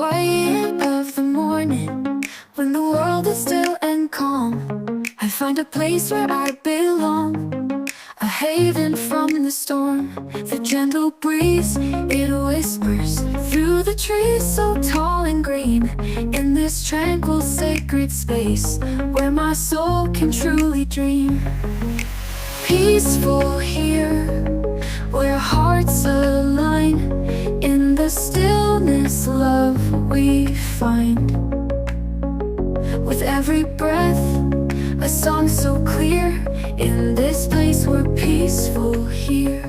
quiet of the morning, when the world is still and calm, I find a place where I belong, a haven from the storm. The gentle breeze, it whispers through the trees so tall and green, in this tranquil sacred space where my soul can truly dream. Peaceful here, where hearts align, in the stillness love we find. With every breath, a song so clear, in this place we're peaceful here.